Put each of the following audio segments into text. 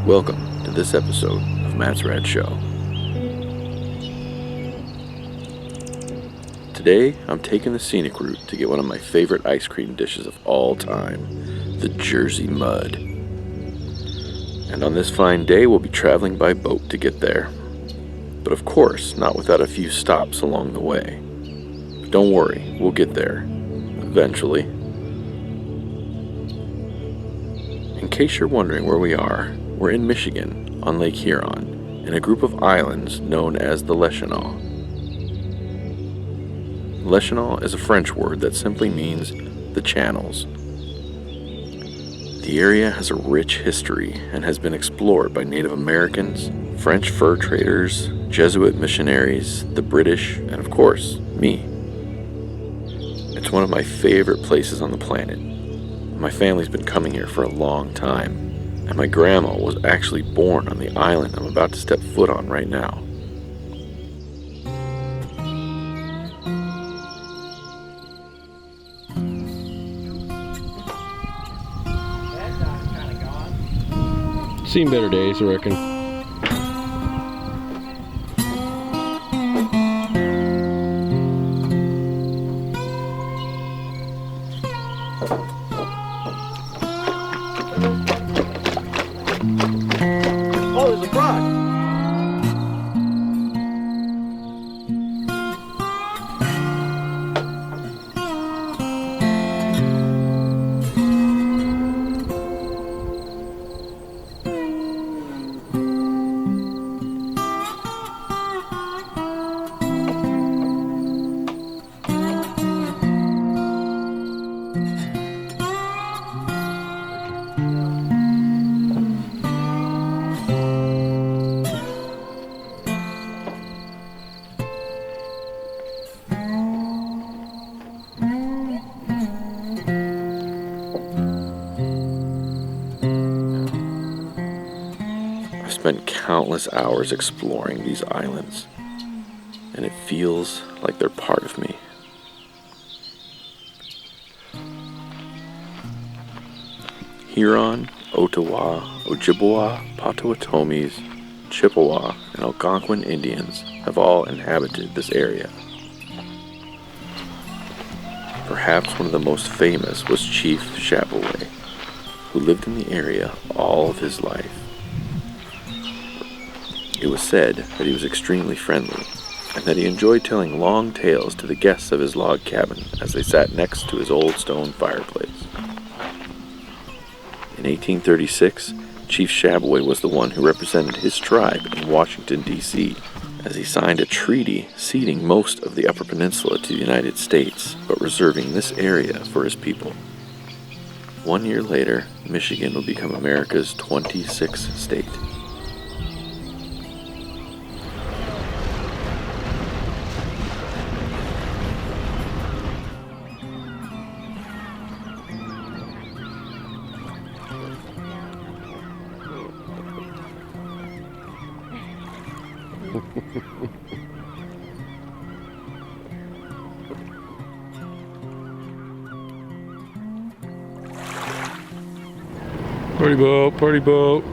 Welcome to this episode of Matt's Rad Show. Today, I'm taking the scenic route to get one of my favorite ice cream dishes of all time, the Jersey Mud. And on this fine day, we'll be traveling by boat to get there. But of course, not without a few stops along the way. But don't worry, we'll get there, eventually. In case you're wondering where we are, we're in Michigan, on Lake Huron, in a group of islands known as the Les Cheneaux. Les Cheneaux is a French word that simply means the channels. The area has a rich history and has been explored by Native Americans, French fur traders, Jesuit missionaries, the British, and of course, me. It's one of my favorite places on the planet. My family's been coming here for a long time. And my grandma was actually born on the island I'm about to step foot on right now. Seen better days, I reckon. I've spent countless hours exploring these islands, and it feels like they're part of me. Huron, Ottawa, Ojibwa, Potawatomis, Chippewa, and Algonquin Indians have all inhabited this area. Perhaps one of the most famous was Chief Shab-Wa-Way, who lived in the area all of his life. It was said that he was extremely friendly, and that he enjoyed telling long tales to the guests of his log cabin as they sat next to his old stone fireplace. In 1836, Chief Shab-Wa-Way was the one who represented his tribe in Washington, D.C., as he signed a treaty ceding most of the Upper Peninsula to the United States, but reserving this area for his people. 1 year later, Michigan would become America's 26th state. Party boat, party boat.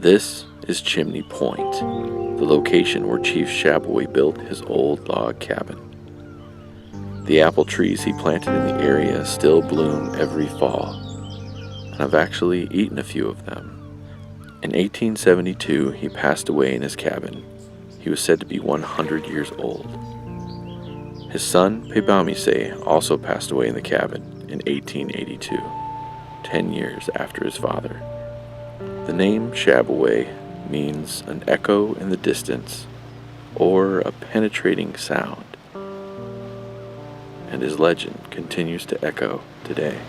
This is Chimney Point, the location where Chief Shab-Wa-Way built his old log cabin. The apple trees he planted in the area still bloom every fall, and I've actually eaten a few of them. In 1872, he passed away in his cabin. He was said to be 100 years old. His son, Pebamise, also passed away in the cabin in 1882, 10 years after his father. The name Shab-Wa-Way means an echo in the distance or a penetrating sound, and his legend continues to echo today.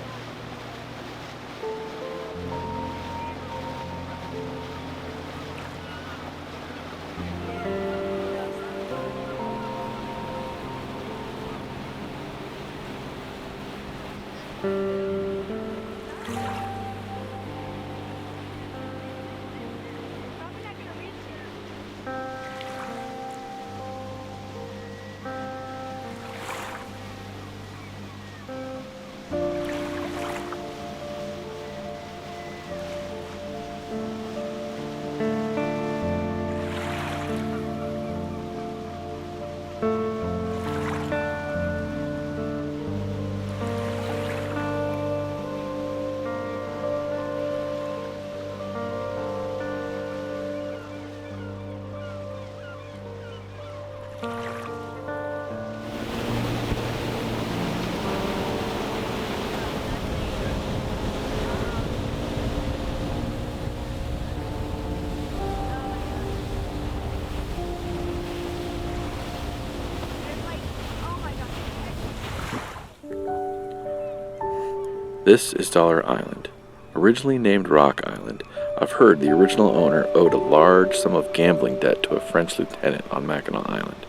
This is Dollar Island. Originally named Rock Island, I've heard the original owner owed a large sum of gambling debt to a French lieutenant on Mackinac Island.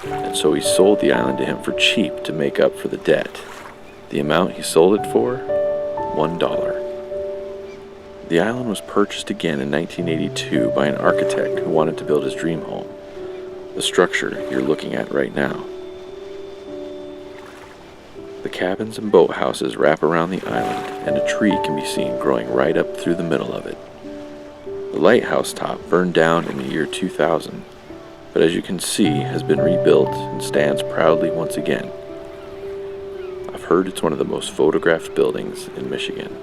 And so he sold the island to him for cheap to make up for the debt. The amount he sold it for? $1. The island was purchased again in 1982 by an architect who wanted to build his dream home, the structure you're looking at right now. The cabins and boathouses wrap around the island, and a tree can be seen growing right up through the middle of it. The lighthouse top burned down in the year 2000, but as you can see, has been rebuilt and stands proudly once again. I've heard it's one of the most photographed buildings in Michigan.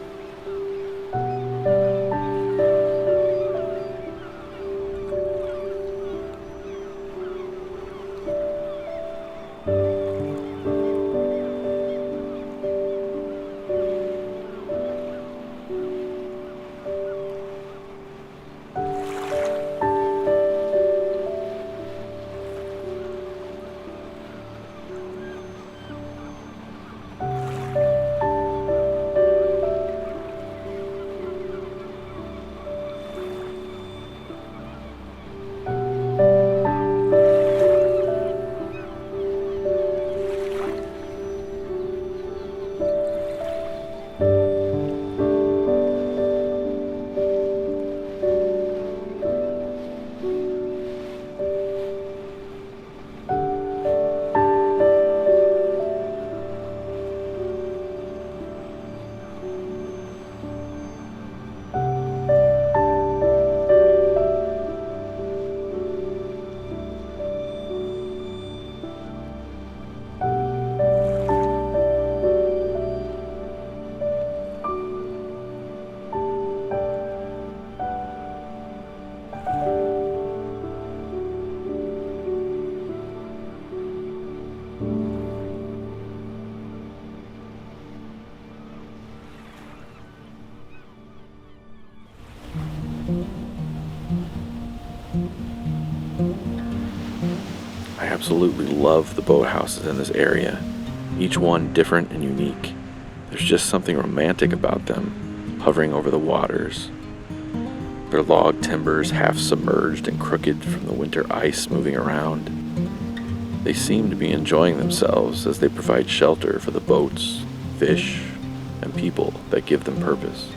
I absolutely love the boathouses in this area, each one different and unique. There's just something romantic about them, hovering over the waters. Their log timbers half submerged and crooked from the winter ice moving around. They seem to be enjoying themselves as they provide shelter for the boats, fish, and people that give them purpose.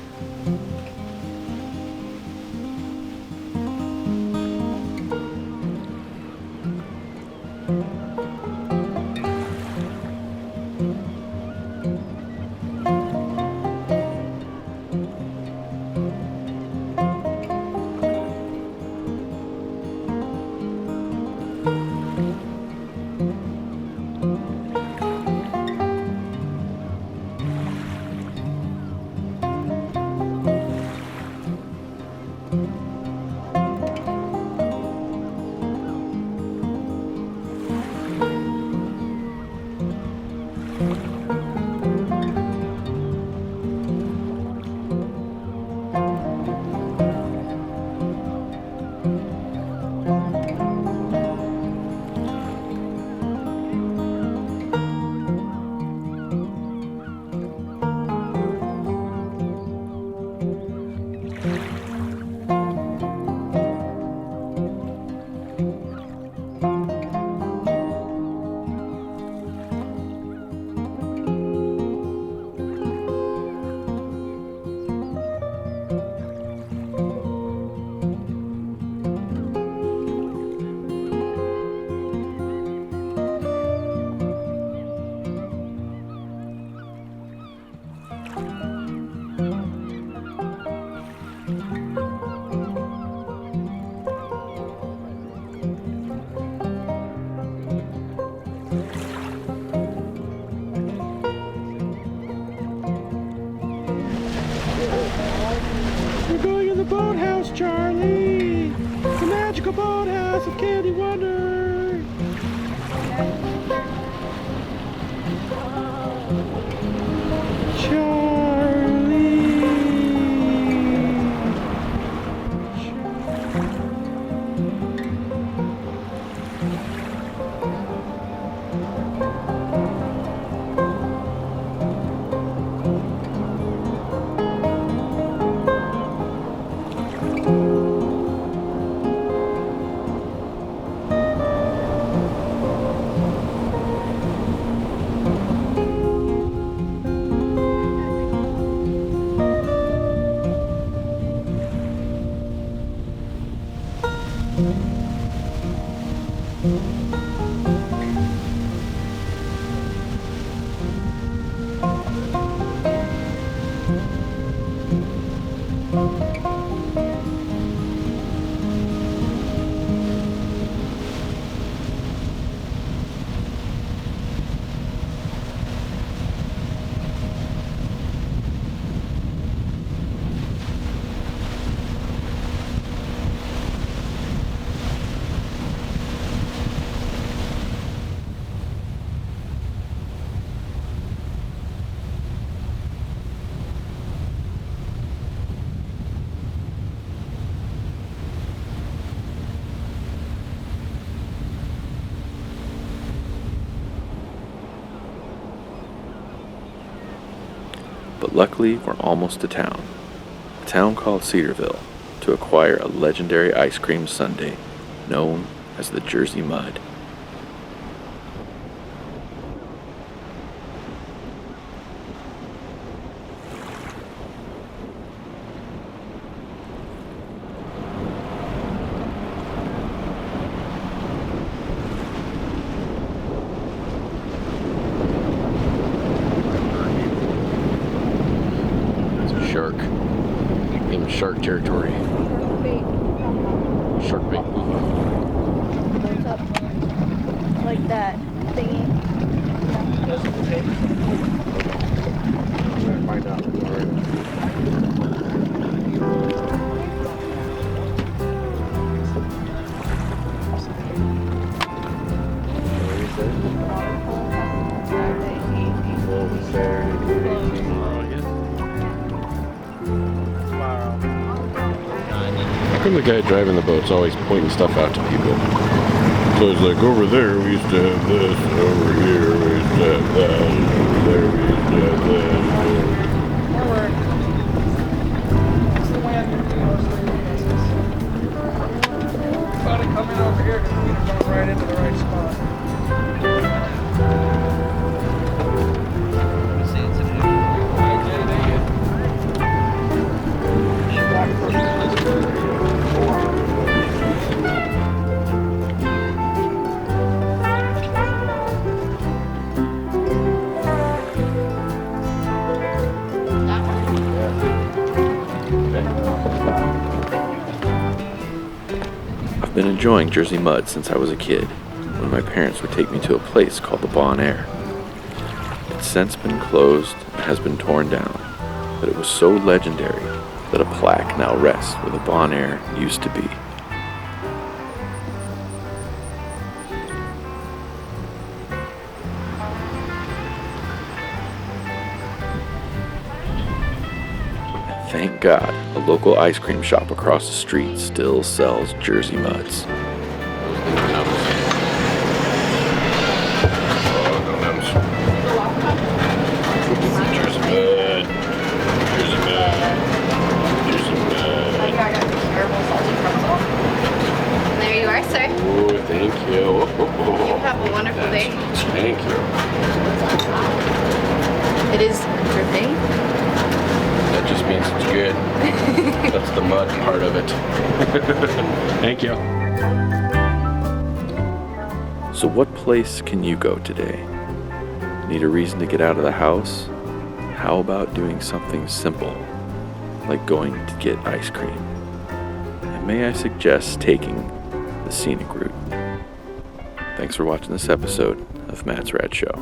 But luckily, we're almost to town. A town called Cedarville, to acquire a legendary ice cream sundae known as the Jersey Mud. Shark. In shark territory. Shark bait. Goes up like that thingy. Find out. How come the guy driving the boat's always pointing stuff out to people? So it's like, over there we used to have this, over here we used to have that, over there we used to have that. About to come in over here because we just went right into the right spot. I've been enjoying Jersey Mud since I was a kid, when my parents would take me to a place called the Bon Air. It's since been closed and has been torn down, but it was so legendary that a plaque now rests where the Bon Air used to be. Thank God, a local ice cream shop across the street still sells Jersey Muds. There you are, sir. Oh, thank you. You have a wonderful day. Thank you. It is dripping. That just means it's good. That's the mud part of it. Thank you. So what place can you go today? Need a reason to get out of the house? How about doing something simple, like going to get ice cream? And may I suggest taking the scenic route? Thanks for watching this episode of Matt's Rad Show.